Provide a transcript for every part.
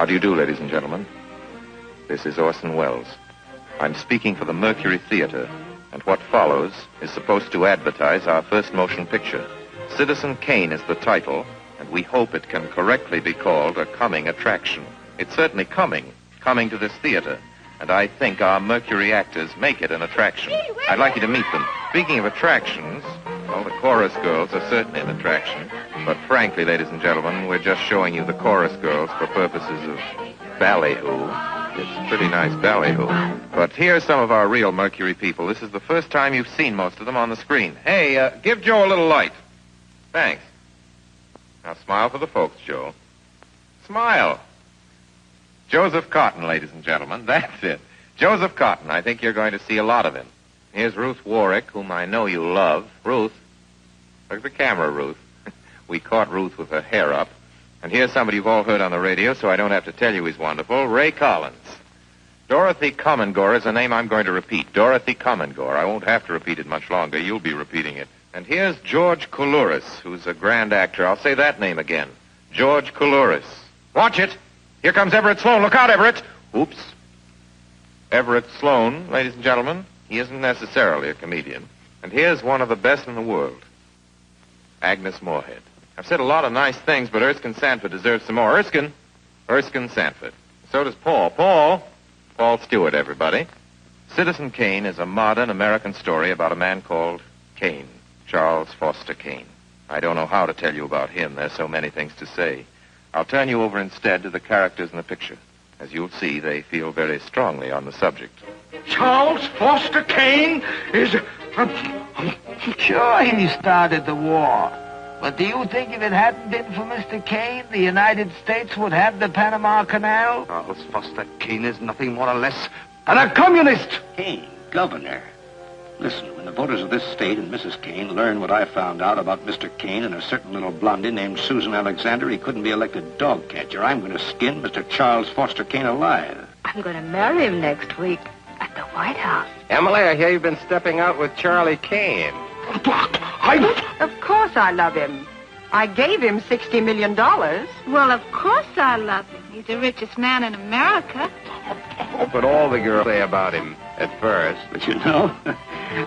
How do you do, ladies and gentlemen? This is Orson Welles. I'm speaking for the Mercury Theater, and what follows is supposed to advertise our first motion picture. Citizen Kane is the title, and we hope it can correctly be called a coming attraction. It's certainly coming to this theater, and I think our Mercury actors make it an attraction. I'd like you to meet them. Speaking of attractions, well, the chorus girls are certainly an attraction, but frankly, ladies and gentlemen, we're just showing you the chorus girls for purposes of ballyhoo. It's pretty nice ballyhoo. But here's some of our real Mercury people. This is the first time you've seen most of them on the screen. Hey, give Joe a little light. Thanks. Now smile for the folks, Joe. Smile. Joseph Cotten, ladies and gentlemen. That's it. Joseph Cotten. I think you're going to see a lot of him. Here's Ruth Warwick, whom I know you love. Ruth. Look at the camera, Ruth. We caught Ruth with her hair up. And here's somebody you've all heard on the radio, so I don't have to tell you he's wonderful. Ray Collins. Dorothy Comingore is a name I'm going to repeat. Dorothy Comingore. I won't have to repeat it much longer. You'll be repeating it. And here's George Coulouris, who's a grand actor. I'll say that name again. George Coulouris. Watch it. Here comes Everett Sloane. Look out, Everett. Oops. Everett Sloane, ladies and gentlemen. He isn't necessarily a comedian. And here's one of the best in the world. Agnes Moorehead. I've said a lot of nice things, but Erskine Sanford deserves some more. Erskine Sanford. So does Paul. Paul Stewart, everybody. Citizen Kane is a modern American story about a man called Kane, Charles Foster Kane. I don't know how to tell you about him. There's so many things to say. I'll turn you over instead to the characters in the picture. As you'll see, they feel very strongly on the subject. Charles Foster Kane is... Sure, he started the war. But do you think if it hadn't been for Mr. Kane, the United States would have the Panama Canal? Charles Foster Kane is nothing more or less than a communist. Kane, governor. Listen, when the voters of this state and Mrs. Kane learn what I found out about Mr. Kane and a certain little blondie named Susan Alexander, he couldn't be elected dog catcher. I'm going to skin Mr. Charles Foster Kane alive. I'm going to marry him next week at the White House. Emily, I hear you've been stepping out with Charlie Kane. Of course I love him. I gave him $60 million. Well, of course I love him. He's the richest man in America. But all the girls say about him at first. But you know,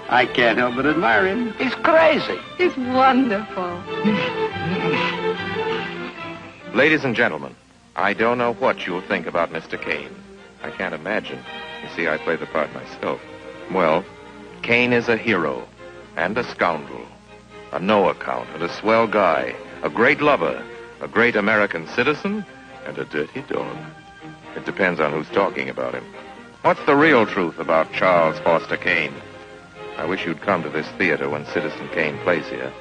I can't help but admire him. He's crazy. He's wonderful. Ladies and gentlemen, I don't know what you'll think about Mr. Kane. I can't imagine. You see, I play the part myself. Well, Kane is a hero and a scoundrel, a no-account and a swell guy, a great lover, a great American citizen, and a dirty dog. It depends on who's talking about him. What's the real truth about Charles Foster Kane? I wish you'd come to this theater when Citizen Kane plays here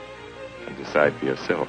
and decide for yourself.